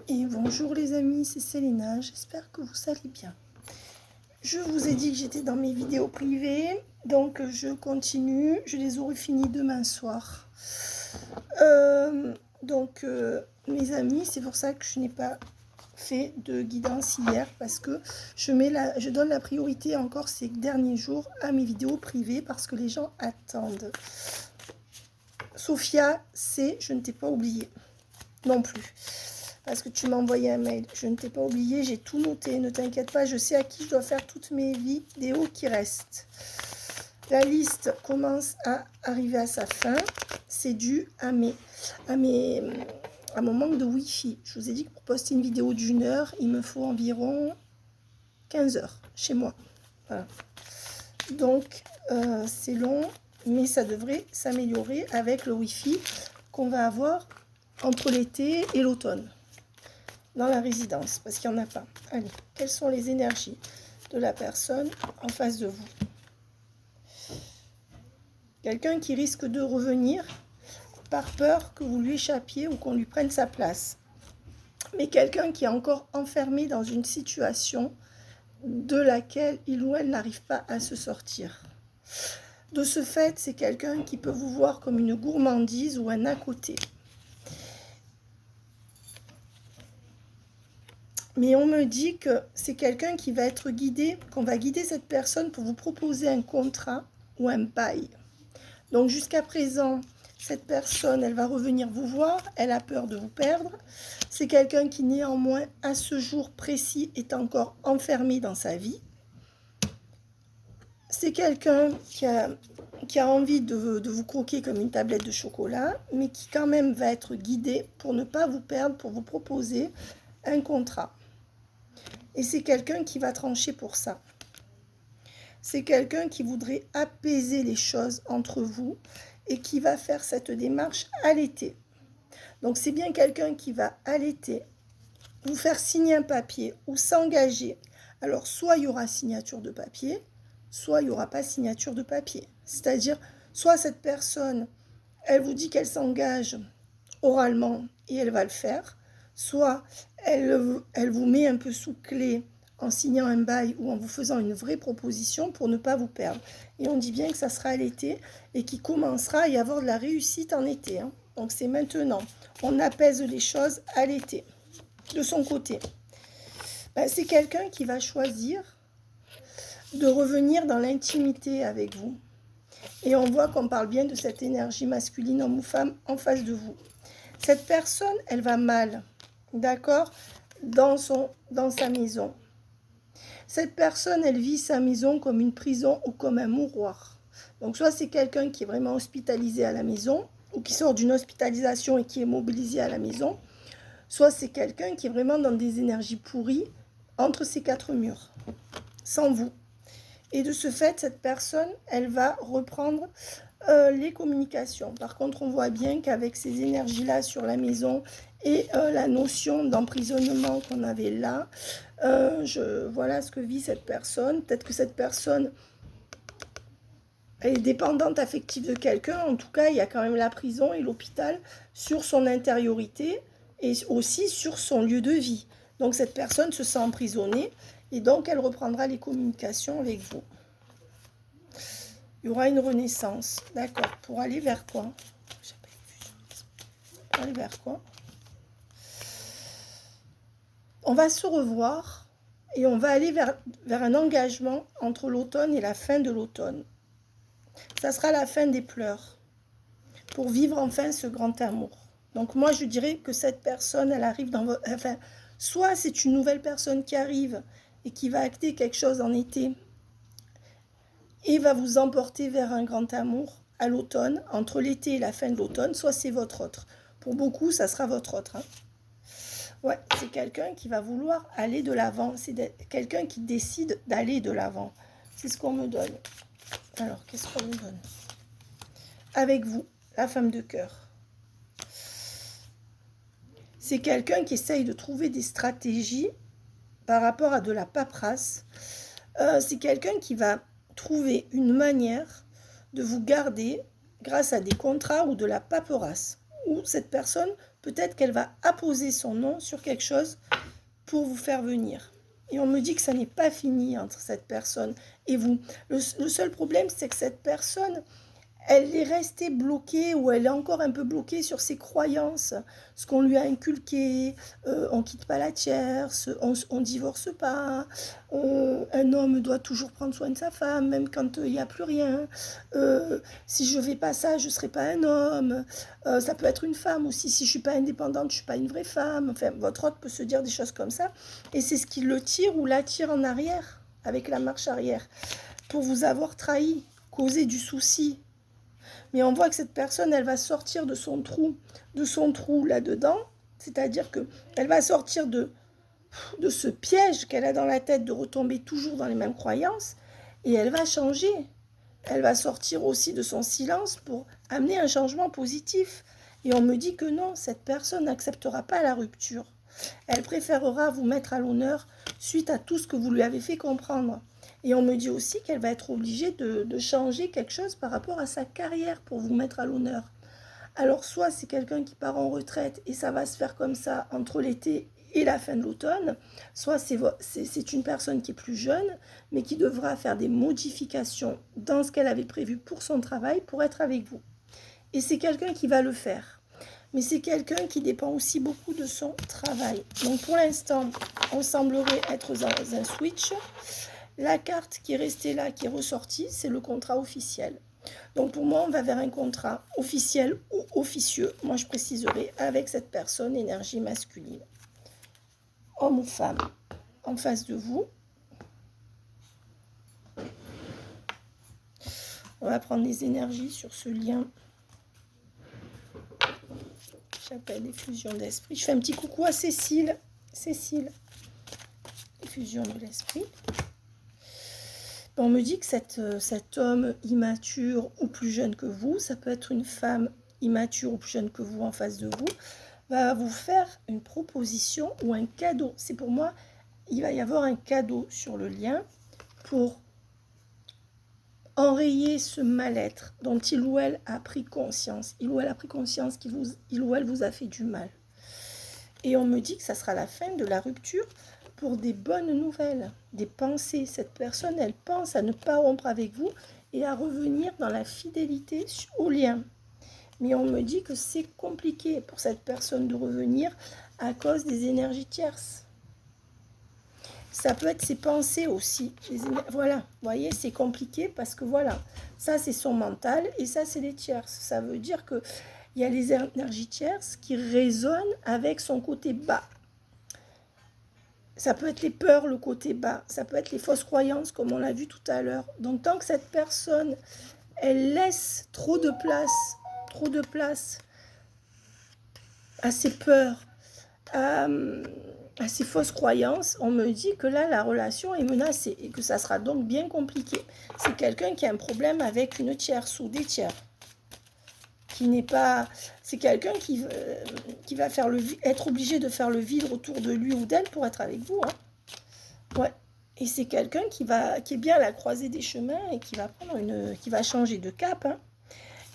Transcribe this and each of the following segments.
Et bonjour les amis, c'est Célina, j'espère que vous allez bien. Je vous ai dit que j'étais dans mes vidéos privées, donc je continue, je les aurai finies demain soir. Mes amis, c'est pour ça que je n'ai pas fait de guidance hier, parce que je donne la priorité encore ces derniers jours à mes vidéos privées, parce que les gens attendent. Sophia, je ne t'ai pas oublié non plus. Parce que tu m'as envoyé un mail. Je ne t'ai pas oublié, j'ai tout noté. Ne t'inquiète pas, je sais à qui je dois faire toutes mes vidéos qui restent. La liste commence à arriver à sa fin. C'est dû à mon manque de Wi-Fi. Je vous ai dit que pour poster une vidéo d'1 heure, il me faut environ 15 heures chez moi. Voilà. Donc, c'est long, mais ça devrait s'améliorer avec le Wi-Fi qu'on va avoir entre l'été et l'automne dans la résidence, parce qu'il n'y en a pas. Allez, quelles sont les énergies de la personne en face de vous? Quelqu'un qui risque de revenir par peur que vous lui échappiez ou qu'on lui prenne sa place. Mais quelqu'un qui est encore enfermé dans une situation de laquelle il ou elle n'arrive pas à se sortir. De ce fait, c'est quelqu'un qui peut vous voir comme une gourmandise ou un à côté. Mais on me dit que c'est quelqu'un qui va être guidé, qu'on va guider cette personne pour vous proposer un contrat ou un bail. Donc jusqu'à présent, cette personne, elle va revenir vous voir, elle a peur de vous perdre. C'est quelqu'un qui néanmoins, à ce jour précis, est encore enfermé dans sa vie. C'est quelqu'un qui a envie de vous croquer comme une tablette de chocolat, mais qui quand même va être guidé pour ne pas vous perdre, pour vous proposer un contrat. Et c'est quelqu'un qui va trancher pour ça. C'est quelqu'un qui voudrait apaiser les choses entre vous et qui va faire cette démarche à l'été. Donc c'est bien quelqu'un qui va à l'été vous faire signer un papier ou s'engager. Alors soit il y aura signature de papier, soit il n'y aura pas signature de papier. C'est-à-dire, soit cette personne, elle vous dit qu'elle s'engage oralement et elle va le faire, soit elle vous met un peu sous clé en signant un bail ou en vous faisant une vraie proposition pour ne pas vous perdre. Et on dit bien que ça sera à l'été et qu'il commencera à y avoir de la réussite en été. Donc c'est maintenant. On apaise les choses à l'été. De son côté, c'est quelqu'un qui va choisir de revenir dans l'intimité avec vous. Et on voit qu'on parle bien de cette énergie masculine, homme ou femme, en face de vous. Cette personne, elle va mal, d'accord, dans sa maison. Cette personne, elle vit sa maison comme une prison ou comme un mouroir. Donc soit c'est quelqu'un qui est vraiment hospitalisé à la maison, ou qui sort d'une hospitalisation et qui est mobilisé à la maison, soit c'est quelqu'un qui est vraiment dans des énergies pourries entre ces 4 murs, sans vous. Et de ce fait, cette personne, elle va reprendre les communications. Par contre, on voit bien qu'avec ces énergies-là sur la maison et la notion d'emprisonnement qu'on avait là, voilà ce que vit cette personne. Peut-être que cette personne est dépendante affective de quelqu'un. En tout cas, il y a quand même la prison et l'hôpital sur son intériorité et aussi sur son lieu de vie. Donc cette personne se sent emprisonnée et donc elle reprendra les communications avec vous. Il y aura une renaissance, d'accord. Pour aller vers quoi? Pour aller vers quoi? On va se revoir et on va aller vers un engagement entre l'automne et la fin de l'automne. Ça sera la fin des pleurs pour vivre enfin ce grand amour. Donc moi, je dirais que cette personne, elle arrive dans votre... Enfin, soit c'est une nouvelle personne qui arrive et qui va acter quelque chose en été et va vous emporter vers un grand amour à l'automne, entre l'été et la fin de l'automne, soit c'est votre autre. Pour beaucoup, ça sera votre autre. Ouais, c'est quelqu'un qui va vouloir aller de l'avant. C'est quelqu'un qui décide d'aller de l'avant. C'est ce qu'on me donne. Alors, qu'est-ce qu'on me donne? Avec vous, la femme de cœur. C'est quelqu'un qui essaye de trouver des stratégies par rapport à de la paperasse. C'est quelqu'un qui va trouver une manière de vous garder grâce à des contrats ou de la paperasse. Ou cette personne peut-être qu'elle va apposer son nom sur quelque chose pour vous faire venir. Et on me dit que ça n'est pas fini entre cette personne et vous. Le seul problème, c'est que cette personne, elle est restée bloquée ou elle est encore un peu bloquée sur ses croyances, ce qu'on lui a inculqué, on quitte pas la tierce, on divorce pas, un homme doit toujours prendre soin de sa femme, même quand il n'y a plus rien, si je fais pas ça, je serai pas un homme, ça peut être une femme aussi, si je suis pas indépendante, je suis pas une vraie femme, enfin, votre autre peut se dire des choses comme ça, et c'est ce qui le tire ou l'attire en arrière, avec la marche arrière, pour vous avoir trahi, causé du souci. Mais on voit que cette personne, elle va sortir de son trou là-dedans, c'est-à-dire qu'elle va sortir de ce piège qu'elle a dans la tête de retomber toujours dans les mêmes croyances, et elle va changer. Elle va sortir aussi de son silence pour amener un changement positif. Et on me dit que non, cette personne n'acceptera pas la rupture. Elle préférera vous mettre à l'honneur suite à tout ce que vous lui avez fait comprendre. Et on me dit aussi qu'elle va être obligée de changer quelque chose par rapport à sa carrière pour vous mettre à l'honneur. Alors soit c'est quelqu'un qui part en retraite et ça va se faire comme ça entre l'été et la fin de l'automne, soit c'est une personne qui est plus jeune, mais qui devra faire des modifications dans ce qu'elle avait prévu pour son travail pour être avec vous. Et c'est quelqu'un qui va le faire. Mais c'est quelqu'un qui dépend aussi beaucoup de son travail. Donc pour l'instant, on semblerait être dans un switch. La carte qui est restée là, qui est ressortie, c'est le contrat officiel. Donc pour moi, on va vers un contrat officiel ou officieux, moi je préciserai, avec cette personne, énergie masculine. Homme ou femme, en face de vous. On va prendre les énergies sur ce lien. J'appelle effusion d'esprit. Je fais un petit coucou à Cécile. Cécile, effusion de l'esprit. On me dit que cet homme immature ou plus jeune que vous, ça peut être une femme immature ou plus jeune que vous en face de vous, va vous faire une proposition ou un cadeau. C'est pour moi, il va y avoir un cadeau sur le lien pour enrayer ce mal-être dont il ou elle a pris conscience. Il ou elle a pris conscience qu'il ou elle vous a fait du mal. Et on me dit que ça sera la fin de la rupture pour des bonnes nouvelles, des pensées. Cette personne, elle pense à ne pas rompre avec vous et à revenir dans la fidélité au lien. Mais on me dit que c'est compliqué pour cette personne de revenir à cause des énergies tierces. Ça peut être ses pensées aussi. Voilà, vous voyez, c'est compliqué parce que voilà, ça c'est son mental et ça c'est les tierces. Ça veut dire qu'il y a les énergies tierces qui résonnent avec son côté bas. Ça peut être les peurs, le côté bas. Ça peut être les fausses croyances, comme on l'a vu tout à l'heure. Donc, tant que cette personne, elle laisse trop de place à ses peurs, à ses fausses croyances, on me dit que là, la relation est menacée et que ça sera donc bien compliqué. C'est quelqu'un qui a un problème avec une tierce ou des tiers. Qui n'est pas... C'est quelqu'un qui va faire être obligé de faire le vide autour de lui ou d'elle pour être avec vous. Hein. Ouais. Et c'est quelqu'un qui est bien à la croisée des chemins et qui va changer de cap, hein,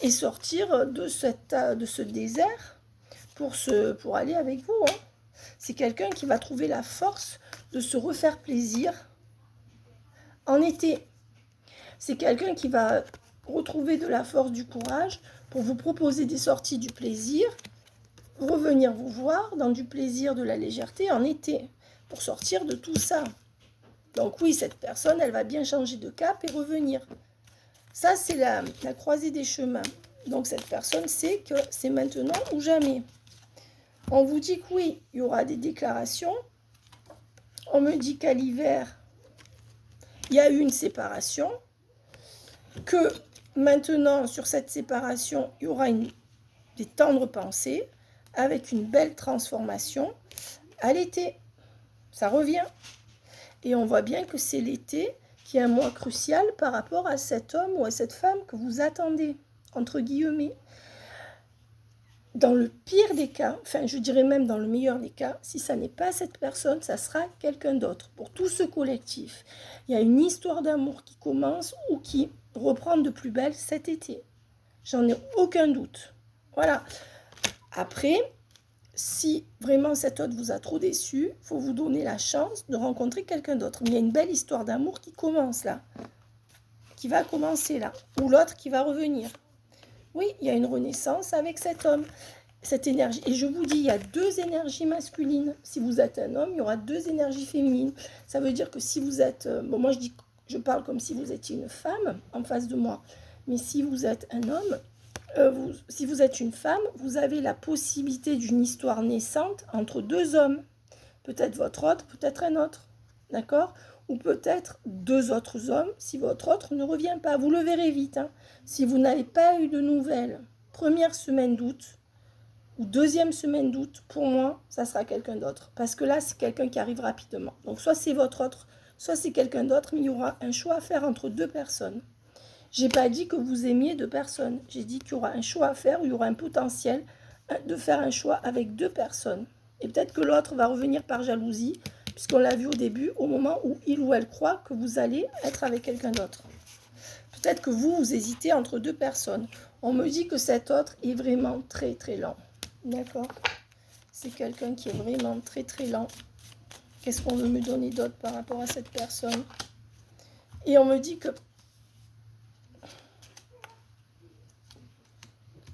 et sortir de ce désert pour aller avec vous. Hein. C'est quelqu'un qui va trouver la force de se refaire plaisir en été. C'est quelqu'un qui va retrouver de la force, du courage pour vous proposer des sorties du plaisir, revenir vous voir dans du plaisir, de la légèreté en été, pour sortir de tout ça. Donc oui, cette personne, elle va bien changer de cap et revenir. Ça, c'est la croisée des chemins. Donc cette personne sait que c'est maintenant ou jamais. On vous dit que oui, il y aura des déclarations. On me dit qu'à l'hiver, il y a eu une séparation, que maintenant, sur cette séparation, il y aura des tendres pensées avec une belle transformation à l'été. Ça revient. Et on voit bien que c'est l'été qui est un mois crucial par rapport à cet homme ou à cette femme que vous attendez, entre guillemets. Dans le pire des cas, enfin je dirais même dans le meilleur des cas, si ça n'est pas cette personne, ça sera quelqu'un d'autre. Pour tout ce collectif, il y a une histoire d'amour qui commence ou qui reprend de plus belle cet été. J'en ai aucun doute. Voilà. Après, si vraiment cet autre vous a trop déçu, il faut vous donner la chance de rencontrer quelqu'un d'autre. Mais il y a une belle histoire d'amour qui commence là, qui va commencer là, ou l'autre qui va revenir. Oui, il y a une renaissance avec cet homme, cette énergie. Et je vous dis, il y a 2 énergies masculines. Si vous êtes un homme, il y aura 2 énergies féminines. Ça veut dire que si vous êtes... bon, moi, je parle comme si vous étiez une femme en face de moi. Mais si vous êtes un homme, si vous êtes une femme, vous avez la possibilité d'une histoire naissante entre 2 hommes. Peut-être votre autre, peut-être un autre. D'accord? Ou peut-être 2 autres hommes si votre autre ne revient pas. Vous le verrez vite. Hein. Si vous n'avez pas eu de nouvelles, première semaine d'août ou deuxième semaine d'août, pour moi, ça sera quelqu'un d'autre. Parce que là, c'est quelqu'un qui arrive rapidement. Donc soit c'est votre autre, soit c'est quelqu'un d'autre, mais il y aura un choix à faire entre 2 personnes. J'ai pas dit que vous aimiez 2 personnes. J'ai dit qu'il y aura un choix à faire, où il y aura un potentiel de faire un choix avec 2 personnes. Et peut-être que l'autre va revenir par jalousie, puisqu'on l'a vu au début, au moment où il ou elle croit que vous allez être avec quelqu'un d'autre. Peut-être que vous hésitez entre 2 personnes. On me dit que cet autre est vraiment très très lent. D'accord? C'est quelqu'un qui est vraiment très très lent. Qu'est-ce qu'on veut me donner d'autre par rapport à cette personne? Et on me dit que,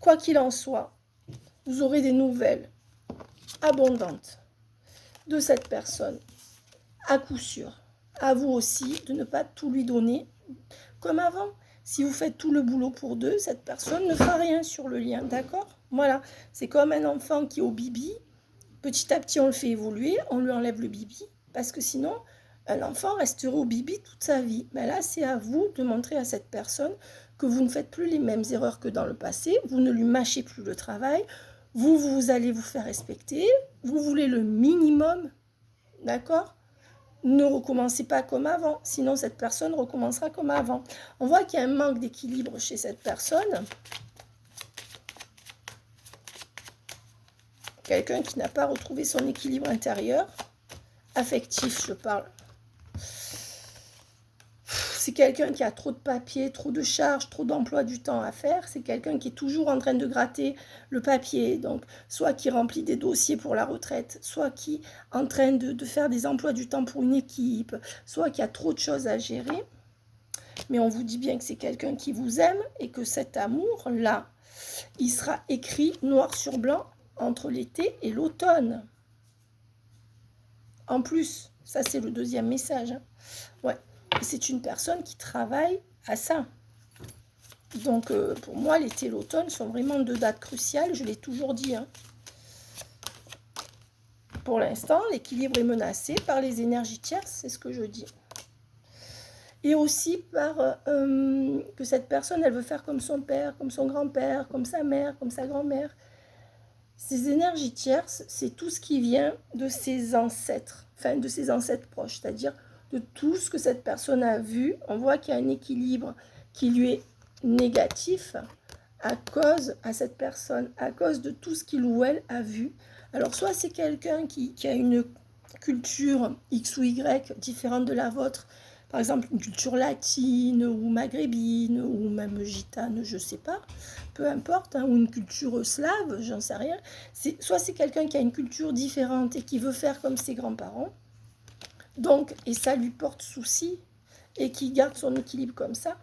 quoi qu'il en soit, vous aurez des nouvelles abondantes de cette personne, à coup sûr. À vous aussi de ne pas tout lui donner comme avant. Si vous faites tout le boulot pour 2, cette personne ne fera rien sur le lien, d'accord? Voilà, c'est comme un enfant qui est au bibi. Petit à petit, on le fait évoluer, on lui enlève le bibi, parce que sinon, un enfant resterait au bibi toute sa vie. Mais là, c'est à vous de montrer à cette personne que vous ne faites plus les mêmes erreurs que dans le passé, vous ne lui mâchez plus le travail, vous allez vous faire respecter, vous voulez le minimum, d'accord? Ne recommencez pas comme avant, sinon cette personne recommencera comme avant. On voit qu'il y a un manque d'équilibre chez cette personne. Quelqu'un qui n'a pas retrouvé son équilibre intérieur, affectif, je parle. C'est quelqu'un qui a trop de papier, trop de charges, trop d'emploi du temps à faire. C'est quelqu'un qui est toujours en train de gratter le papier. Donc, soit qui remplit des dossiers pour la retraite, soit qui est en train de faire des emplois du temps pour une équipe, soit qui a trop de choses à gérer. Mais on vous dit bien que c'est quelqu'un qui vous aime et que cet amour-là, il sera écrit noir sur blanc entre l'été et l'automne. En plus, ça c'est le deuxième message. Hein. Ouais. C'est une personne qui travaille à ça. Donc, pour moi, l'été et l'automne sont vraiment 2 dates cruciales. Je l'ai toujours dit. Hein. Pour l'instant, l'équilibre est menacé par les énergies tierces, c'est ce que je dis. Et aussi par que cette personne, elle veut faire comme son père, comme son grand-père, comme sa mère, comme sa grand-mère. Ces énergies tierces, c'est tout ce qui vient de ses ancêtres, enfin de ses ancêtres proches, c'est-à-dire de tout ce que cette personne a vu. On voit qu'il y a un équilibre qui lui est négatif à cause à cette personne, à cause de tout ce qu'il ou elle a vu. Alors soit c'est quelqu'un qui a une culture X ou Y différente de la vôtre, par exemple une culture latine ou maghrébine ou même gitane, je ne sais pas, peu importe, hein, ou une culture slave, j'en sais rien. Soit c'est quelqu'un qui a une culture différente et qui veut faire comme ses grands-parents, donc, et ça lui porte souci, et qui garde son équilibre comme ça.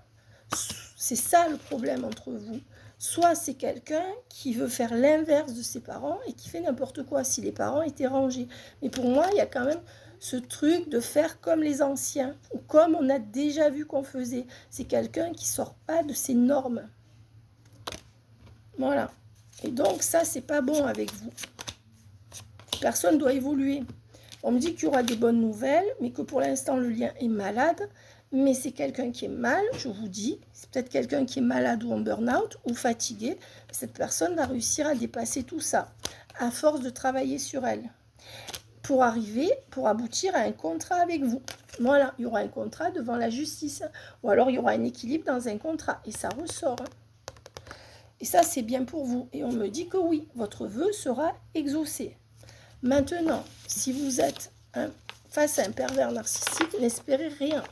C'est ça le problème entre vous. Soit c'est quelqu'un qui veut faire l'inverse de ses parents et qui fait n'importe quoi si les parents étaient rangés. Mais pour moi, il y a quand même ce truc de faire comme les anciens, ou comme on a déjà vu qu'on faisait. C'est quelqu'un qui ne sort pas de ses normes. Voilà. Et donc ça, c'est pas bon avec vous. Personne doit évoluer. On me dit qu'il y aura des bonnes nouvelles, mais que pour l'instant, le lien est malade. Mais c'est quelqu'un qui est mal, je vous dis. C'est peut-être quelqu'un qui est malade ou en burn-out ou fatigué. Cette personne va réussir à dépasser tout ça, à force de travailler sur elle. Pour aboutir à un contrat avec vous. Voilà, il y aura un contrat devant la justice. Ou alors il y aura un équilibre dans un contrat. Et ça ressort. Et ça, c'est bien pour vous. Et on me dit que oui, votre vœu sera exaucé. Maintenant, si vous êtes face à un pervers narcissique, n'espérez rien.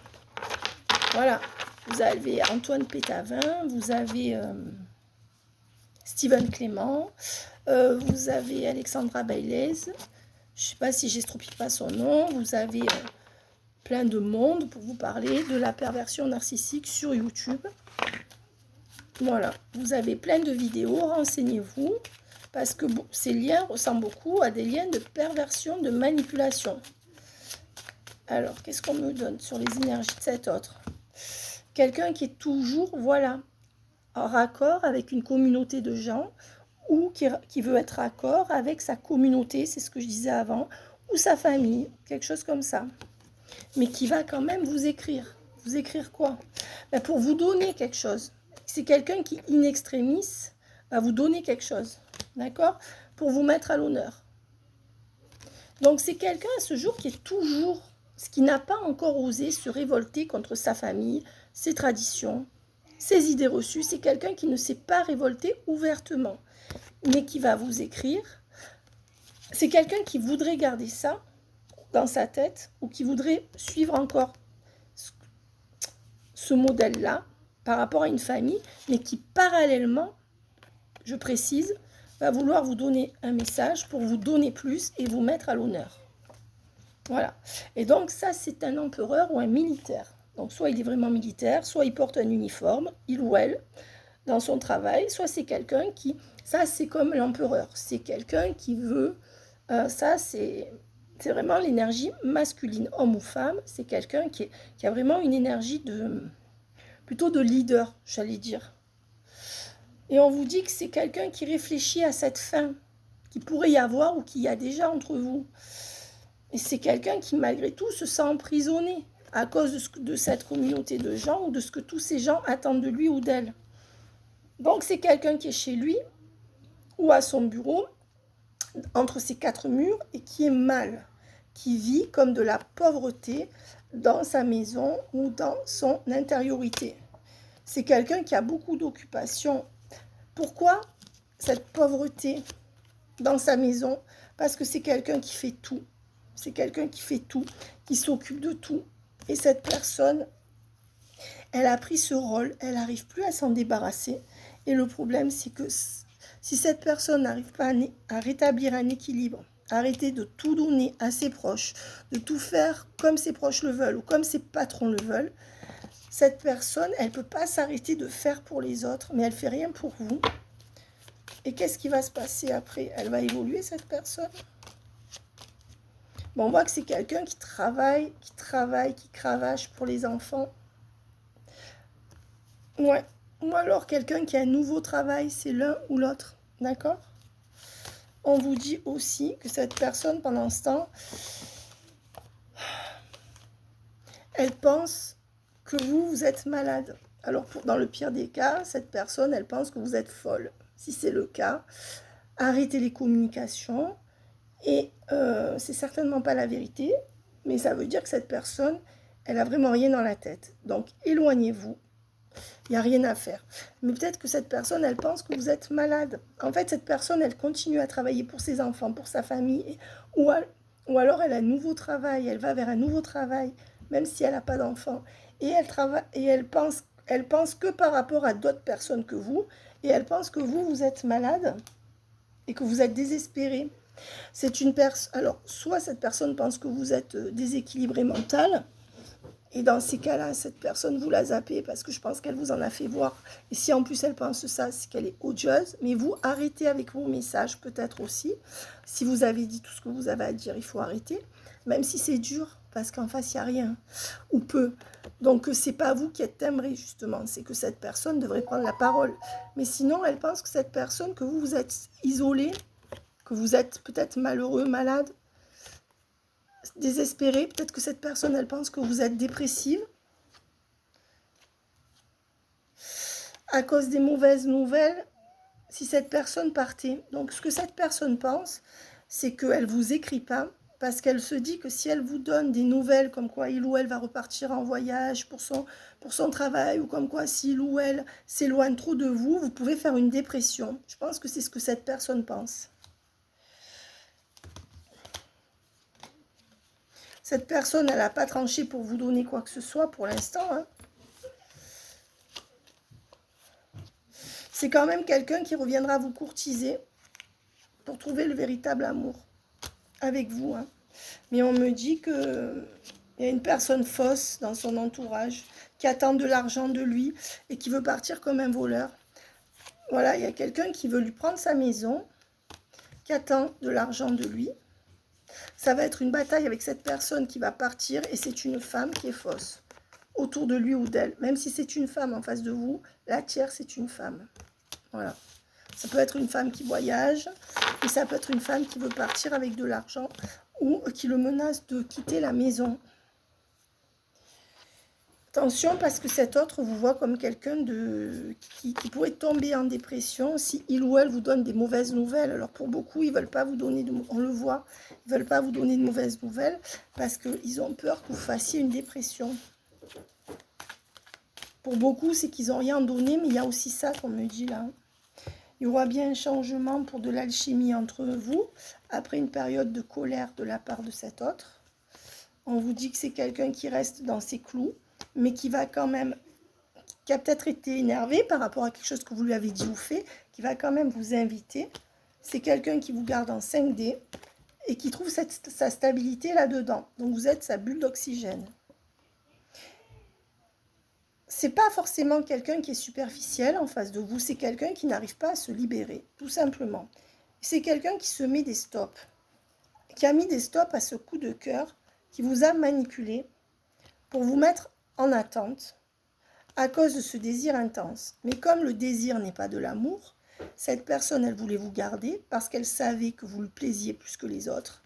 Voilà, vous avez Antoine Pétavin, vous avez Steven Clément, vous avez Alexandra Bailey, je ne sais pas si j'estropie pas son nom, vous avez plein de monde pour vous parler de la perversion narcissique sur YouTube. Voilà, vous avez plein de vidéos, renseignez-vous, parce que bon, ces liens ressemblent beaucoup à des liens de perversion, de manipulation. Alors, qu'est-ce qu'on me donne sur les énergies de cet autre? Quelqu'un qui est toujours, voilà, en raccord avec une communauté de gens, ou qui veut être raccord avec sa communauté, c'est ce que je disais avant, ou sa famille, quelque chose comme ça. Mais qui va quand même vous écrire. Vous écrire quoi? Ben pour vous donner quelque chose. C'est quelqu'un qui, in extremis, va vous donner quelque chose. D'accord? Pour vous mettre à l'honneur. Donc c'est quelqu'un à ce jour qui est toujours, ce qui n'a pas encore osé se révolter contre sa famille, ses traditions, ses idées reçues. C'est quelqu'un qui ne s'est pas révolté ouvertement, mais qui va vous écrire. C'est quelqu'un qui voudrait garder ça dans sa tête, ou qui voudrait suivre encore ce modèle-là par rapport à une famille, mais qui parallèlement, je précise, va vouloir vous donner un message pour vous donner plus et vous mettre à l'honneur. Voilà. Et donc ça, c'est un empereur ou un militaire. Donc soit il est vraiment militaire, soit il porte un uniforme, il ou elle, dans son travail, soit c'est quelqu'un qui... Ça, c'est comme l'empereur. C'est quelqu'un qui veut... ça, c'est vraiment l'énergie masculine, homme ou femme. C'est quelqu'un qui a vraiment une énergie de... plutôt de leader, j'allais dire. Et on vous dit que c'est quelqu'un qui réfléchit à cette fin qui pourrait y avoir ou qui y a déjà entre vous. Et c'est quelqu'un qui, malgré tout, se sent emprisonné à cause de cette communauté de gens ou de ce que tous ces gens attendent de lui ou d'elle. Donc, c'est quelqu'un qui est chez lui ou à son bureau, entre ces quatre murs, et qui est mal, qui vit comme de la pauvreté dans sa maison ou dans son intériorité. C'est quelqu'un qui a beaucoup d'occupations. Pourquoi cette pauvreté dans sa maison? Parce que c'est quelqu'un qui fait tout. C'est quelqu'un qui fait tout, qui s'occupe de tout. Et cette personne, elle a pris ce rôle, elle n'arrive plus à s'en débarrasser. Et le problème, c'est que si cette personne n'arrive pas à rétablir un équilibre, arrêter de tout donner à ses proches, de tout faire comme ses proches le veulent ou comme ses patrons le veulent, cette personne, elle ne peut pas s'arrêter de faire pour les autres, mais elle ne fait rien pour vous. Et qu'est-ce qui va se passer après? Elle va évoluer, cette personne? Bon, on voit que c'est quelqu'un qui travaille, qui cravache pour les enfants. Ouais. Ou alors quelqu'un qui a un nouveau travail, c'est l'un ou l'autre. D'accord? On vous dit aussi que cette personne, pendant ce temps, elle pense que vous êtes malade. Alors, dans le pire des cas, cette personne, elle pense que vous êtes folle. Si c'est le cas, arrêtez les communications. Et c'est certainement pas la vérité, mais ça veut dire que cette personne, elle a vraiment rien dans la tête. Donc, éloignez-vous. Il n'y a rien à faire. Mais peut-être que cette personne, elle pense que vous êtes malade. En fait, cette personne, elle continue à travailler pour ses enfants, pour sa famille. Ou alors, elle a un nouveau travail. Elle va vers un nouveau travail, même si elle n'a pas d'enfants. Et elle pense que par rapport à d'autres personnes que vous. Et elle pense que vous êtes malade et que vous êtes désespéré. C'est une personne. Alors, soit cette personne pense que vous êtes déséquilibré mental, et dans ces cas-là, cette personne, vous la zappez parce que je pense qu'elle vous en a fait voir. Et si en plus elle pense ça, c'est qu'elle est odieuse. Mais vous, arrêtez avec vos messages peut-être aussi. Si vous avez dit tout ce que vous avez à dire, il faut arrêter. Même si c'est dur, parce qu'en face, il n'y a rien. Ou peu. Donc, c'est pas vous qui êtes timbré, justement. C'est que cette personne devrait prendre la parole. Mais sinon, elle pense que cette personne, que vous êtes isolé, que vous êtes peut-être malheureux, malade, désespéré. Peut-être que cette personne, elle pense que vous êtes dépressive à cause des mauvaises nouvelles. Si cette personne partait, donc ce que cette personne pense, c'est qu'elle ne vous écrit pas parce qu'elle se dit que si elle vous donne des nouvelles comme quoi il ou elle va repartir en voyage pour son travail, ou comme quoi s'il ou elle s'éloigne trop de vous, vous pouvez faire une dépression. Je pense que c'est ce que cette personne pense. Cette personne, elle n'a pas tranché pour vous donner quoi que ce soit pour l'instant. Hein. C'est quand même quelqu'un qui reviendra vous courtiser pour trouver le véritable amour avec vous. Hein. Mais on me dit qu'il y a une personne fausse dans son entourage qui attend de l'argent de lui et qui veut partir comme un voleur. Voilà, il y a quelqu'un qui veut lui prendre sa maison, qui attend de l'argent de lui. Ça va être une bataille avec cette personne qui va partir et c'est une femme qui est fausse autour de lui ou d'elle. Même si c'est une femme en face de vous, la tierce c'est une femme. Voilà. Ça peut être une femme qui voyage et ça peut être une femme qui veut partir avec de l'argent ou qui le menace de quitter la maison. Attention parce que cet autre vous voit comme quelqu'un qui pourrait tomber en dépression si il ou elle vous donne des mauvaises nouvelles. Alors pour beaucoup, ils ne veulent pas vous donner, on le voit, ils ne veulent pas vous donner de mauvaises nouvelles parce qu'ils ont peur que vous fassiez une dépression. Pour beaucoup, c'est qu'ils n'ont rien donné, mais il y a aussi ça qu'on me dit là. Il y aura bien un changement pour de l'alchimie entre vous, après une période de colère de la part de cet autre. On vous dit que c'est quelqu'un qui reste dans ses clous, mais qui va quand même, qui a peut-être été énervé par rapport à quelque chose que vous lui avez dit ou fait, qui va quand même vous inviter. C'est quelqu'un qui vous garde en 5D et qui trouve sa stabilité là-dedans. Donc vous êtes sa bulle d'oxygène. C'est pas forcément quelqu'un qui est superficiel en face de vous, c'est quelqu'un qui n'arrive pas à se libérer, tout simplement. C'est quelqu'un qui se met des stops, qui a mis des stops à ce coup de cœur, qui vous a manipulé pour vous mettre en attente à cause de ce désir intense. Mais comme le désir n'est pas de l'amour, cette personne, elle voulait vous garder parce qu'elle savait que vous le plaisiez plus que les autres,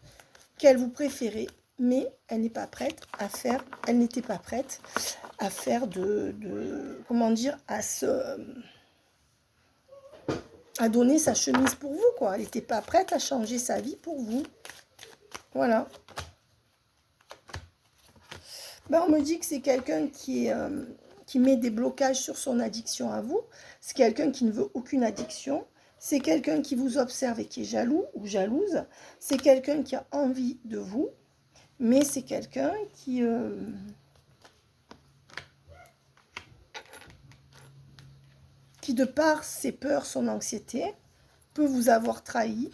qu'elle vous préférait, mais elle n'est pas prête à faire, elle n'était pas prête à faire comment dire, à donner sa chemise pour vous, quoi. Elle n'était pas prête à changer sa vie pour vous. Voilà. Ben, on me dit que c'est quelqu'un qui met des blocages sur son addiction à vous. C'est quelqu'un qui ne veut aucune addiction. C'est quelqu'un qui vous observe et qui est jaloux ou jalouse. C'est quelqu'un qui a envie de vous. Mais c'est quelqu'un qui de par ses peurs, son anxiété, peut vous avoir trahi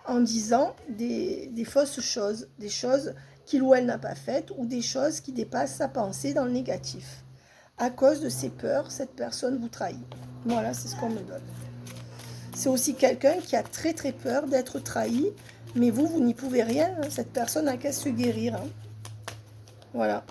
en disant des fausses choses, des choses qu'il ou elle n'a pas faites ou des choses qui dépassent sa pensée dans le négatif. À cause de ses peurs, cette personne vous trahit. Voilà, c'est ce qu'on me donne. C'est aussi quelqu'un qui a très très peur d'être trahi, mais vous n'y pouvez rien. Cette personne n'a qu'à se guérir. Hein. Voilà.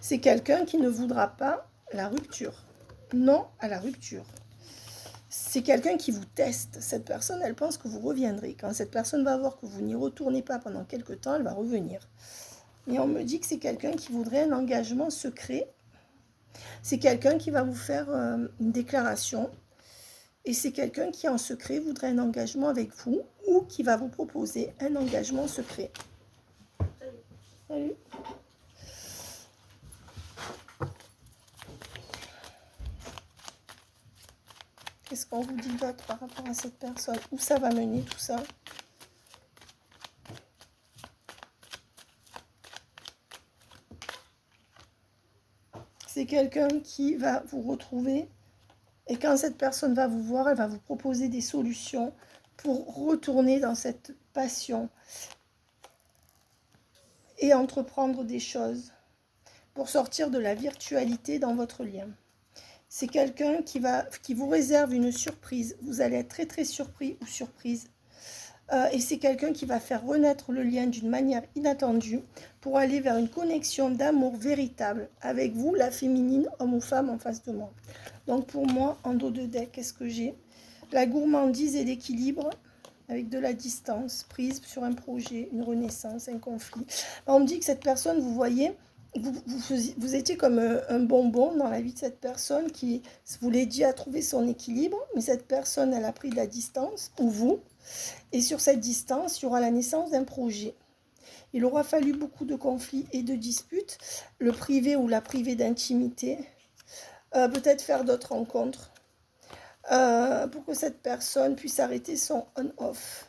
C'est quelqu'un qui ne voudra pas la rupture. Non à la rupture. C'est quelqu'un qui vous teste. Cette personne, elle pense que vous reviendrez. Quand cette personne va voir que vous n'y retournez pas pendant quelque temps, elle va revenir. Et on me dit que c'est quelqu'un qui voudrait un engagement secret. C'est quelqu'un qui va vous faire une déclaration. Et c'est quelqu'un qui, en secret, voudrait un engagement avec vous ou qui va vous proposer un engagement secret. Salut. Qu'est-ce qu'on vous dit d'autre par rapport à cette personne? Où ça va mener tout ça? C'est quelqu'un qui va vous retrouver et quand cette personne va vous voir, elle va vous proposer des solutions pour retourner dans cette passion et entreprendre des choses pour sortir de la virtualité dans votre lien. C'est quelqu'un qui vous réserve une surprise. Vous allez être très très surpris ou surprise. Et c'est quelqu'un qui va faire renaître le lien d'une manière inattendue pour aller vers une connexion d'amour véritable avec vous, la féminine, homme ou femme en face de moi. Donc pour moi, en dos de deck, qu'est-ce que j'ai? La gourmandise et l'équilibre avec de la distance, prise sur un projet, une renaissance, un conflit. On me dit que cette personne, vous voyez, vous étiez comme un bonbon dans la vie de cette personne qui vous l'aidiez à trouver son équilibre, mais cette personne, elle a pris de la distance, ou vous, et sur cette distance, il y aura la naissance d'un projet. Il aura fallu beaucoup de conflits et de disputes, le privé ou la privée d'intimité, peut-être faire d'autres rencontres, pour que cette personne puisse arrêter son on-off.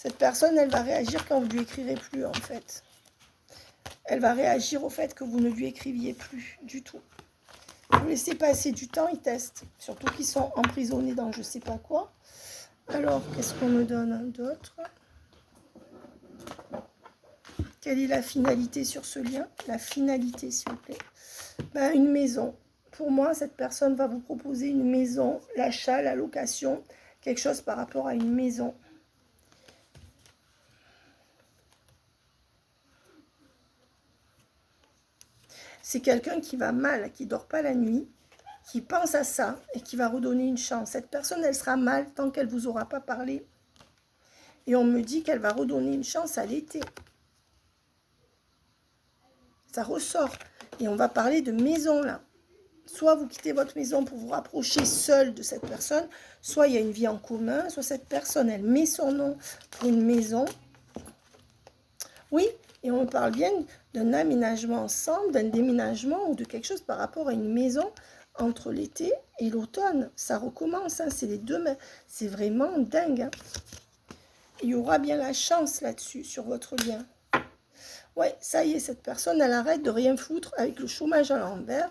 Cette personne, elle va réagir quand vous ne lui écrirez plus, en fait. Elle va réagir au fait que vous ne lui écriviez plus du tout. Vous laissez passer du temps, ils testent. Surtout qu'ils sont emprisonnés dans je ne sais pas quoi. Alors, qu'est-ce qu'on me donne d'autre? Quelle est la finalité sur ce lien? La finalité, s'il vous plaît. Ben, une maison. Pour moi, cette personne va vous proposer une maison, l'achat, la location, quelque chose par rapport à une maison. C'est quelqu'un qui va mal, qui ne dort pas la nuit, qui pense à ça et qui va redonner une chance. Cette personne, elle sera mal tant qu'elle ne vous aura pas parlé. Et on me dit qu'elle va redonner une chance à l'été. Ça ressort. Et on va parler de maison, là. Soit vous quittez votre maison pour vous rapprocher seul de cette personne, soit il y a une vie en commun, soit cette personne, elle met son nom pour une maison. Oui, et on parle bien d'un aménagement ensemble, d'un déménagement ou de quelque chose par rapport à une maison entre l'été et l'automne. Ça recommence, hein, c'est les deux mains. C'est vraiment dingue. Hein. Il y aura bien la chance là-dessus, sur votre lien. Ouais, ça y est, cette personne, elle arrête de rien foutre avec le chômage à l'envers.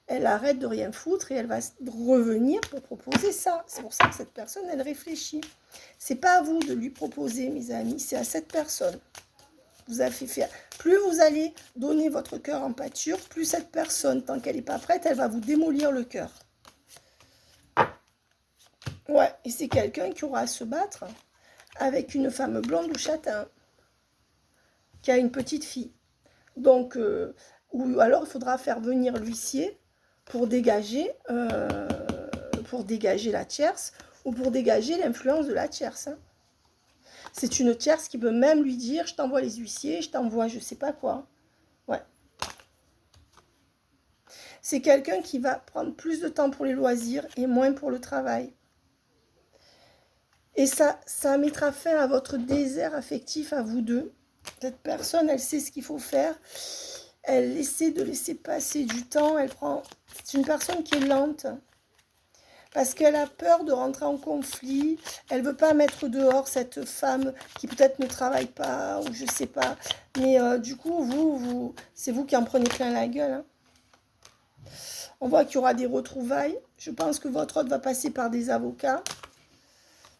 Elle arrête de rien foutre et elle va revenir pour proposer ça. C'est pour ça que cette personne, elle réfléchit. C'est pas à vous de lui proposer, mes amis, c'est à cette personne. Vous avez fait faire. Plus vous allez donner votre cœur en pâture, plus cette personne, tant qu'elle n'est pas prête, elle va vous démolir le cœur. Ouais, et c'est quelqu'un qui aura à se battre avec une femme blonde ou châtain, qui a une petite fille. Donc, ou alors il faudra faire venir l'huissier pour dégager la tierce ou pour dégager l'influence de la tierce. Hein. C'est une tierce qui peut même lui dire, je t'envoie les huissiers, je t'envoie je sais pas quoi. Ouais. C'est quelqu'un qui va prendre plus de temps pour les loisirs et moins pour le travail. Et ça mettra fin à votre désert affectif à vous deux. Cette personne, elle sait ce qu'il faut faire. Elle essaie de laisser passer du temps. C'est une personne qui est lente. Parce qu'elle a peur de rentrer en conflit. Elle ne veut pas mettre dehors cette femme qui peut-être ne travaille pas ou je ne sais pas. Mais du coup, c'est vous qui en prenez plein la gueule. Hein. On voit qu'il y aura des retrouvailles. Je pense que votre hôte va passer par des avocats.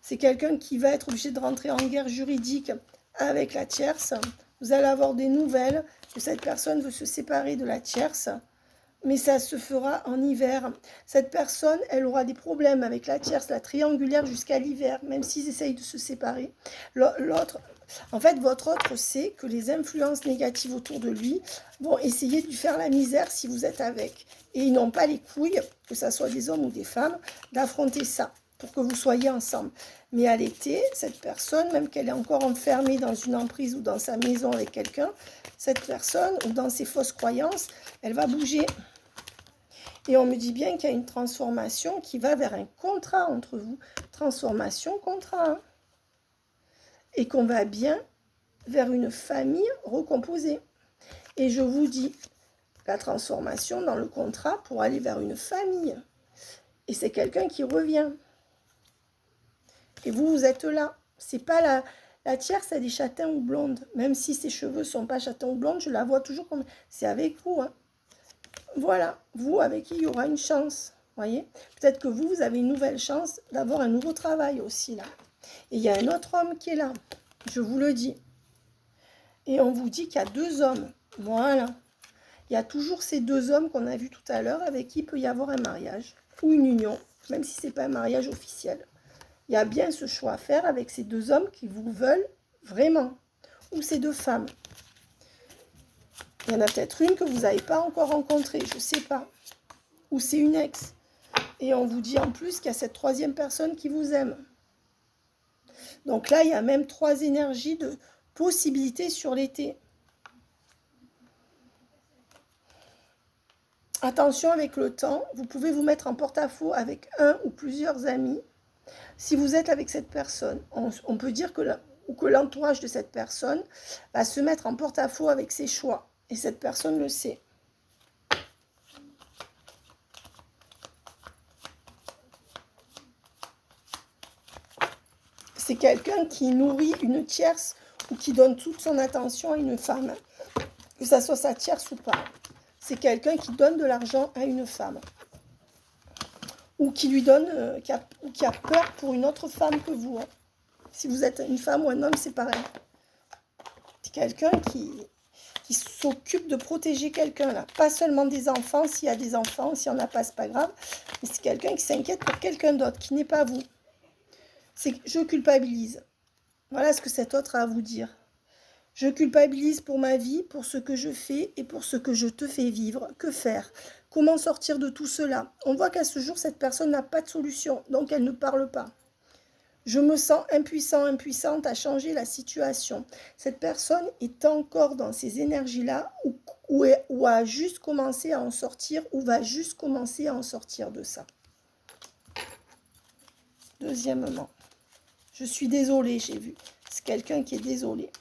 C'est quelqu'un qui va être obligé de rentrer en guerre juridique avec la tierce. Vous allez avoir des nouvelles que cette personne veut se séparer de la tierce. Mais ça se fera en hiver. Cette personne, elle aura des problèmes avec la tierce, la triangulaire jusqu'à l'hiver, même s'ils essayent de se séparer. L'autre, en fait, votre autre sait que les influences négatives autour de lui vont essayer de lui faire la misère si vous êtes avec. Et ils n'ont pas les couilles, que ce soit des hommes ou des femmes, d'affronter ça pour que vous soyez ensemble. Mais à l'été, cette personne, même qu'elle est encore enfermée dans une emprise ou dans sa maison avec quelqu'un, cette personne, ou dans ses fausses croyances, elle va bouger. Et on me dit bien qu'il y a une transformation qui va vers un contrat entre vous. Transformation, contrat. Hein. Et qu'on va bien vers une famille recomposée. Et je vous dis, la transformation dans le contrat pour aller vers une famille. Et c'est quelqu'un qui revient. Et vous êtes là. C'est pas la tierce, elle est châtain ou blonde. Même si ses cheveux sont pas châtain ou blonde, je la vois toujours comme... C'est avec vous, hein. Voilà, vous avec qui il y aura une chance, voyez. Peut-être que vous avez une nouvelle chance d'avoir un nouveau travail aussi, là. Et il y a un autre homme qui est là, je vous le dis. Et on vous dit qu'il y a deux hommes, voilà. Il y a toujours ces deux hommes qu'on a vus tout à l'heure avec qui il peut y avoir un mariage ou une union, même si ce n'est pas un mariage officiel. Il y a bien ce choix à faire avec ces deux hommes qui vous veulent vraiment, ou ces deux femmes. Il y en a peut-être une que vous n'avez pas encore rencontrée, je ne sais pas. Ou c'est une ex. Et on vous dit en plus qu'il y a cette troisième personne qui vous aime. Donc là, il y a même 3 énergies de possibilités sur l'été. Attention avec le temps, vous pouvez vous mettre en porte-à-faux avec un ou plusieurs amis. Si vous êtes avec cette personne, on peut dire que l'entourage de cette personne va se mettre en porte-à-faux avec ses choix. Et cette personne le sait. C'est quelqu'un qui nourrit une tierce ou qui donne toute son attention à une femme, que ça soit sa tierce ou pas. C'est quelqu'un qui donne de l'argent à une femme ou qui lui donne, qui a peur pour une autre femme que vous. Hein. Si vous êtes une femme ou un homme, c'est pareil. C'est quelqu'un qui s'occupe de protéger quelqu'un, là. Pas seulement des enfants, s'il y a des enfants, s'il n'y en a pas, c'est pas grave. Mais c'est quelqu'un qui s'inquiète pour quelqu'un d'autre, qui n'est pas vous. C'est que je culpabilise. Voilà ce que cet autre a à vous dire. Je culpabilise pour ma vie, pour ce que je fais et pour ce que je te fais vivre. Que faire? Comment sortir de tout cela? On voit qu'à ce jour, cette personne n'a pas de solution, donc elle ne parle pas. Je me sens impuissant, impuissante à changer la situation. Cette personne est encore dans ces énergies-là ou a juste commencé à en sortir ou va juste commencer à en sortir de ça. Deuxièmement, je suis désolée, j'ai vu. C'est quelqu'un qui est désolé.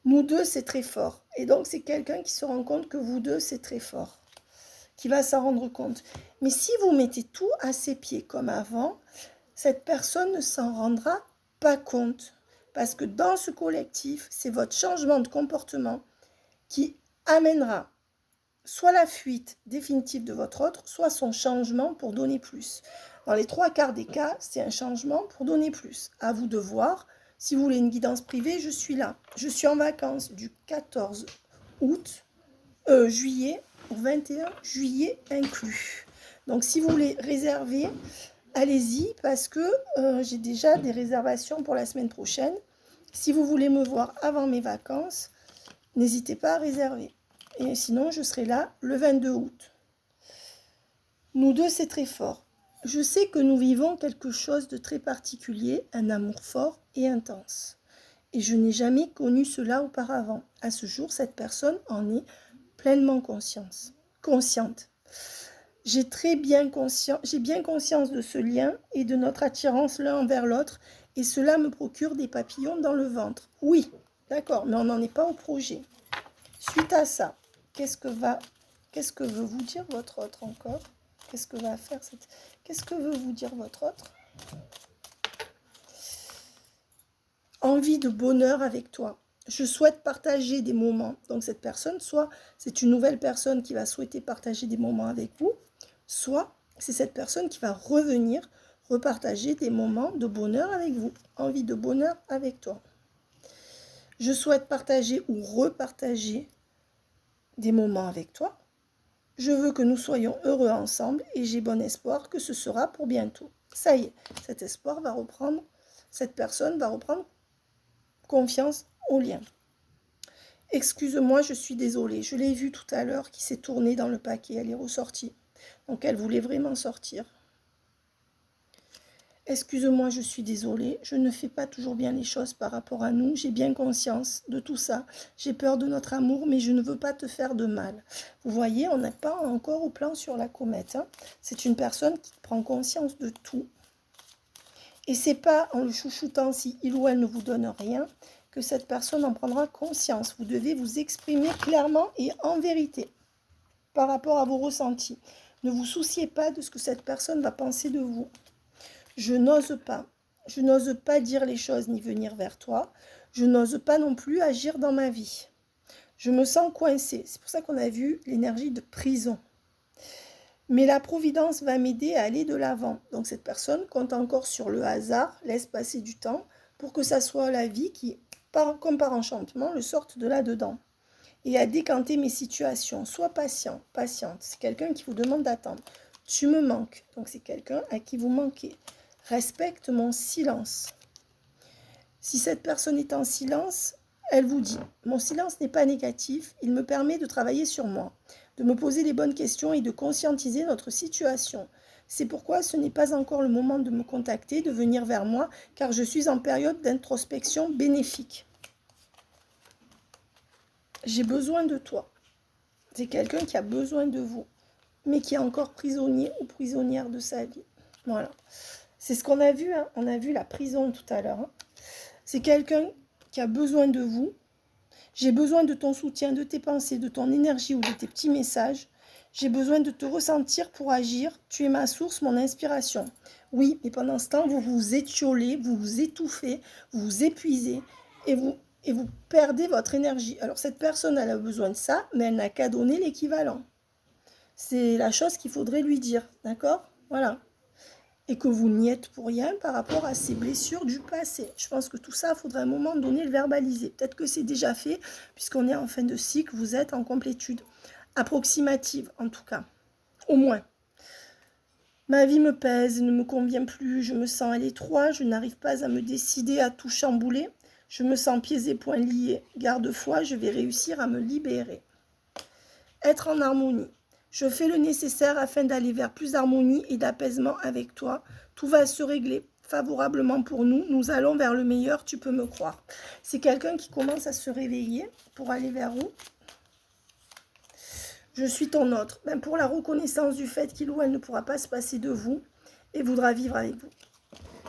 Nous deux, c'est très fort. Et donc, c'est quelqu'un qui se rend compte que vous deux, c'est très fort. Qui va s'en rendre compte. Mais si vous mettez tout à ses pieds comme avant, cette personne ne s'en rendra pas compte. Parce que dans ce collectif, c'est votre changement de comportement qui amènera soit la fuite définitive de votre autre, soit son changement pour donner plus. Dans les 3/4 des cas, c'est un changement pour donner plus. À vous de voir. Si vous voulez une guidance privée, je suis là. Je suis en vacances du 14 juillet au 21 juillet inclus. Donc si vous voulez réserver, allez-y parce que j'ai déjà des réservations pour la semaine prochaine. Si vous voulez me voir avant mes vacances, n'hésitez pas à réserver. Et sinon, je serai là le 22 août. Nous deux, c'est très fort. Je sais que nous vivons quelque chose de très particulier, un amour fort et intense. Et je n'ai jamais connu cela auparavant. À ce jour, cette personne en est pleinement consciente. J'ai bien conscience de ce lien et de notre attirance l'un envers l'autre, et cela me procure des papillons dans le ventre. Oui, d'accord, mais on n'en est pas au projet. Suite à ça, qu'est-ce que veut vous dire votre autre encore? Qu'est-ce que veut vous dire votre autre? Envie de bonheur avec toi. Je souhaite partager des moments. Donc cette personne, soit c'est une nouvelle personne qui va souhaiter partager des moments avec vous, soit c'est cette personne qui va revenir repartager des moments de bonheur avec vous. Envie de bonheur avec toi. Je souhaite partager ou repartager des moments avec toi. Je veux que nous soyons heureux ensemble et j'ai bon espoir que ce sera pour bientôt. Ça y est, cet espoir va reprendre, cette personne va reprendre confiance au lien. Excuse-moi, je suis désolée. Je l'ai vue tout à l'heure qui s'est tournée dans le paquet. Elle est ressortie. Donc elle voulait vraiment sortir. Excuse-moi, je suis désolée. Je ne fais pas toujours bien les choses par rapport à nous. J'ai bien conscience de tout ça. J'ai peur de notre amour, mais je ne veux pas te faire de mal. Vous voyez, on n'est pas encore au plan sur la comète. Hein. C'est une personne qui prend conscience de tout. Et c'est pas en le chouchoutant si il ou elle ne vous donne rien que cette personne en prendra conscience. Vous devez vous exprimer clairement et en vérité par rapport à vos ressentis. Ne vous souciez pas de ce que cette personne va penser de vous. Je n'ose pas dire les choses ni venir vers toi. Je n'ose pas non plus agir dans ma vie. Je me sens coincée. C'est pour ça qu'on a vu l'énergie de prison. Mais la providence va m'aider à aller de l'avant. Donc cette personne compte encore sur le hasard, laisse passer du temps pour que ça soit la vie qui, comme par enchantement, le sorte de là-dedans. Et à décanter mes situations. Sois patient, patiente. C'est quelqu'un qui vous demande d'attendre. Tu me manques. Donc c'est quelqu'un à qui vous manquez. Respecte mon silence. Si cette personne est en silence, elle vous dit « Mon silence n'est pas négatif, il me permet de travailler sur moi, de me poser les bonnes questions et de conscientiser notre situation. C'est pourquoi ce n'est pas encore le moment de me contacter, de venir vers moi, car je suis en période d'introspection bénéfique. J'ai besoin de toi. » C'est quelqu'un qui a besoin de vous, mais qui est encore prisonnier ou prisonnière de sa vie. Voilà. C'est ce qu'on a vu, hein. On a vu la prison tout à l'heure. Hein. C'est quelqu'un qui a besoin de vous. J'ai besoin de ton soutien, de tes pensées, de ton énergie ou de tes petits messages. J'ai besoin de te ressentir pour agir. Tu es ma source, mon inspiration. Oui, mais pendant ce temps, vous vous étiolez, vous vous étouffez, vous vous épuisez et vous perdez votre énergie. Alors cette personne, elle a besoin de ça, mais elle n'a qu'à donner l'équivalent. C'est la chose qu'il faudrait lui dire, d'accord? Voilà. Et que vous n'y êtes pour rien par rapport à ces blessures du passé. Je pense que tout ça, il faudrait à un moment donné le verbaliser. Peut-être que c'est déjà fait, puisqu'on est en fin de cycle, vous êtes en complétude. Approximative, en tout cas. Au moins. Ma vie me pèse, ne me convient plus, je me sens à l'étroit, je n'arrive pas à me décider à tout chambouler. Je me sens pieds et poings liés. Garde-foi, je vais réussir à me libérer. Être en harmonie. Je fais le nécessaire afin d'aller vers plus d'harmonie et d'apaisement avec toi. Tout va se régler favorablement pour nous. Nous allons vers le meilleur, tu peux me croire. C'est quelqu'un qui commence à se réveiller pour aller vers où? Je suis ton autre. Ben pour la reconnaissance du fait qu'il ou elle ne pourra pas se passer de vous et voudra vivre avec vous.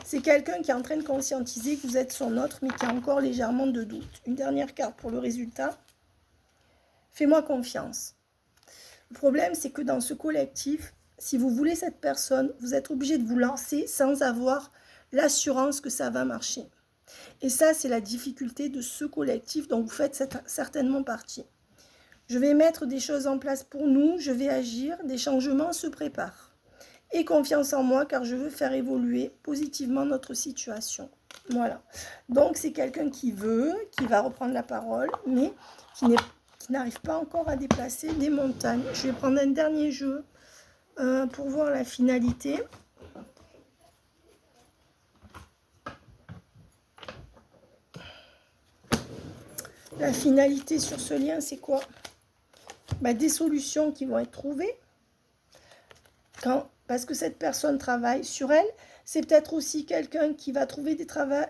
C'est quelqu'un qui est en train de conscientiser que vous êtes son autre, mais qui a encore légèrement de doute. Une dernière carte pour le résultat. Fais-moi confiance. Le problème, c'est que dans ce collectif, si vous voulez cette personne, vous êtes obligé de vous lancer sans avoir l'assurance que ça va marcher. Et ça, c'est la difficulté de ce collectif dont vous faites certainement partie. Je vais mettre des choses en place pour nous, je vais agir, des changements se préparent. Et confiance en moi car je veux faire évoluer positivement notre situation. Voilà. Donc c'est quelqu'un qui veut, qui va reprendre la parole, mais qui n'arrive pas encore à déplacer des montagnes. Je vais prendre un dernier jeu pour voir la finalité. La finalité sur ce lien, c'est quoi? Des solutions qui vont être trouvées. Parce que cette personne travaille sur elle. C'est peut-être aussi quelqu'un qui va trouver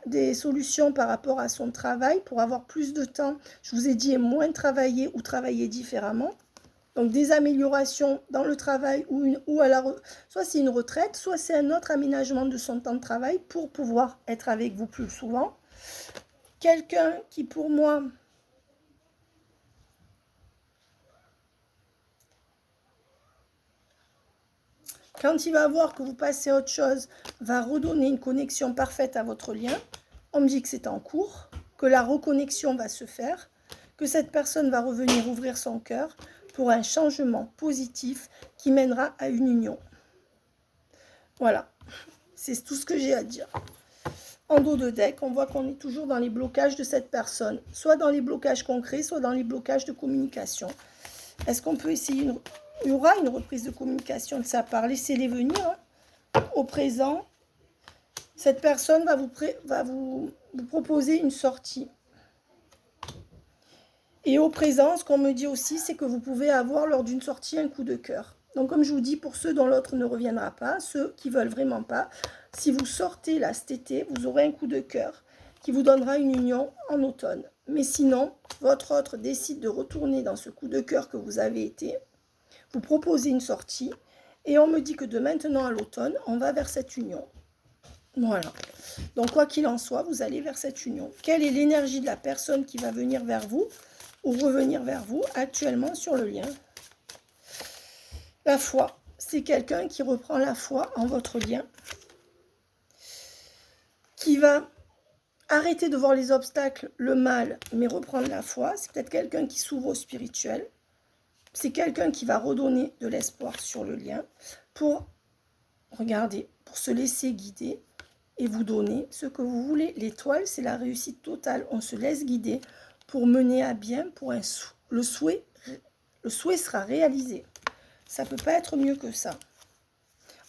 des solutions par rapport à son travail pour avoir plus de temps. Je vous ai dit moins travailler ou travailler différemment. Donc des améliorations dans le travail soit c'est une retraite, soit c'est un autre aménagement de son temps de travail pour pouvoir être avec vous plus souvent. Quelqu'un qui pour moi quand il va voir que vous passez à autre chose, va redonner une connexion parfaite à votre lien. On me dit que c'est en cours, que la reconnexion va se faire, que cette personne va revenir ouvrir son cœur pour un changement positif qui mènera à une union. Voilà, c'est tout ce que j'ai à dire. En dos de deck, on voit qu'on est toujours dans les blocages de cette personne, soit dans les blocages concrets, soit dans les blocages de communication. Est-ce qu'on peut essayer Il y aura une reprise de communication de sa part. Laissez-les venir au présent. Cette personne va vous proposer une sortie. Et au présent, ce qu'on me dit aussi, c'est que vous pouvez avoir lors d'une sortie un coup de cœur. Donc comme je vous dis, pour ceux dont l'autre ne reviendra pas, ceux qui veulent vraiment pas, si vous sortez là cet été, vous aurez un coup de cœur qui vous donnera une union en automne. Mais sinon, votre autre décide de retourner dans ce coup de cœur que vous avez été. Vous proposez une sortie et on me dit que de maintenant à l'automne, on va vers cette union. Voilà. Donc quoi qu'il en soit, vous allez vers cette union. Quelle est l'énergie de la personne qui va venir vers vous ou revenir vers vous actuellement sur le lien? La foi. C'est quelqu'un qui reprend la foi en votre lien, qui va arrêter de voir les obstacles, le mal, mais reprendre la foi. C'est peut-être quelqu'un qui s'ouvre au spirituel. C'est quelqu'un qui va redonner de l'espoir sur le lien pour regarder, pour se laisser guider et vous donner ce que vous voulez. L'étoile, c'est la réussite totale. On se laisse guider pour mener à bien, le souhait sera réalisé. Ça ne peut pas être mieux que ça.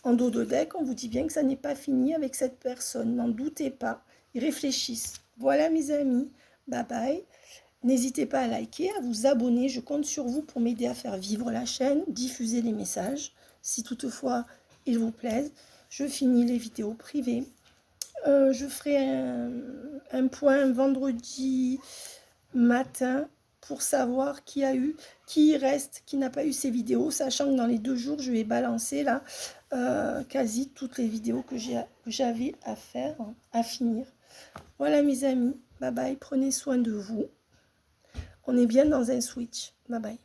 En dos de deck, on vous dit bien que ça n'est pas fini avec cette personne. N'en doutez pas. Ils réfléchissent. Voilà mes amis. Bye bye. N'hésitez pas à liker, à vous abonner. Je compte sur vous pour m'aider à faire vivre la chaîne, diffuser les messages. Si toutefois ils vous plaisent, je finis les vidéos privées. Je ferai un point vendredi matin pour savoir qui reste, qui n'a pas eu ces vidéos, sachant que dans les 2 jours, je vais balancer là quasi toutes les vidéos que j'avais à faire, à finir. Voilà mes amis, bye bye, prenez soin de vous. On est bien dans un switch. Bye bye.